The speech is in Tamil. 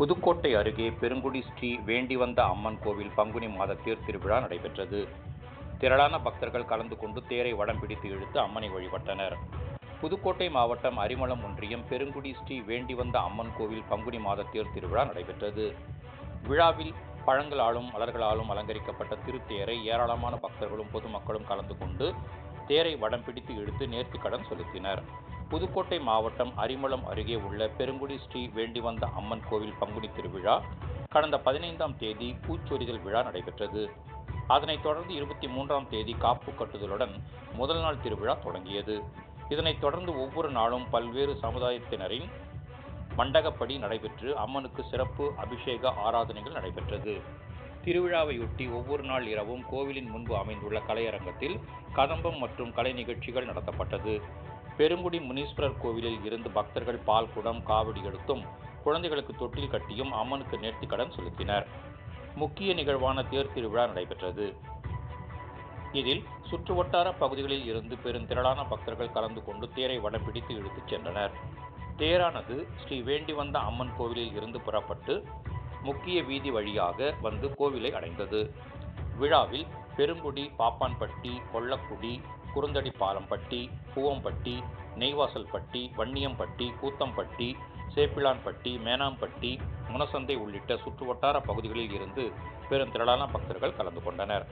புதுக்கோட்டை அருகே பெருங்குடி ஸ்ரீ வேண்டிவந்த அம்மன் கோவில் பங்குனி மாத தேர் திருவிழா நடைபெற்றது. திரளான பக்தர்கள் கலந்து கொண்டு தேரை வடம் பிடித்து இழுத்து அம்மனை வழிபட்டனர். புதுக்கோட்டை மாவட்டம் அரிமளம் ஒன்றியம் பெருங்குடி ஸ்ரீ வேண்டிவந்த அம்மன் கோவில் பங்குனி மாத தேர் திருவிழா நடைபெற்றது. விழாவில் பழங்களாலும் மலர்களாலும் அலங்கரிக்கப்பட்ட திருத்தேரை ஏராளமான பக்தர்களும் பொதுமக்களும் கலந்து கொண்டு தேரை வடம் பிடித்து இழுத்து நேர்த்திக்கடன் செலுத்தினர். புதுக்கோட்டை மாவட்டம் அரிமளம் அருகே உள்ள பெருங்குடி ஸ்ரீ வேண்டிவந்த அம்மன் கோவில் பங்குனி திருவிழா கடந்த 15ஆம் தேதி பூச்சொரிதல் விழா நடைபெற்றது. அதனைத் தொடர்ந்து 23ஆம் தேதி காப்பு கட்டுதலுடன் முதல் நாள் திருவிழா தொடங்கியது. இதனைத் தொடர்ந்து ஒவ்வொரு நாளும் பல்வேறு சமுதாயத்தினரின் மண்டகப்படி நடைபெற்று அம்மனுக்கு சிறப்பு அபிஷேக ஆராதனைகள் நடைபெற்றது. திருவிழாவையொட்டி ஒவ்வொரு நாள் இரவும் கோவிலின் முன்பு அமைந்துள்ள கலையரங்கத்தில் கதம்பம் மற்றும் கலை நிகழ்ச்சிகள் நடத்தப்பட்டது. பெருங்குடி முனீஸ்வரர் கோவிலில் இருந்து பக்தர்கள் பால் குடம், காவடி எடுத்தும் குழந்தைகளுக்கு தொட்டில் கட்டியும் அம்மனுக்கு நேர்த்திக்கடன் செலுத்தினர். முக்கிய நிகழ்வான தேர் திருவிழா நடைபெற்றது. இதில் சுற்றுவட்டார பகுதிகளில் இருந்து பெருந்திரளான பக்தர்கள் கலந்து கொண்டு தேரை வடம் பிடித்து இழுத்துச் சென்றனர். தேரானது ஸ்ரீ வேண்டிவந்த அம்மன் கோவிலில் இருந்து புறப்பட்டு முக்கிய வீதி வழியாக வந்து கோவிலை அடைந்தது. விழாவில் பெருங்குடி, பாப்பான்பட்டி, கொள்ளக்குடி, குருந்தடிப்பாலம்பட்டி, பூவம்பட்டி, நெய்வாசல்பட்டி, வன்னியம்பட்டி, கூத்தம்பட்டி, சேப்பிலான்பட்டி, மேனாம்பட்டி, முனசந்தை உள்ளிட்ட சுற்றுவட்டார பகுதிகளில் இருந்து பெருந்திரளான பக்தர்கள் கலந்து கொண்டனர்.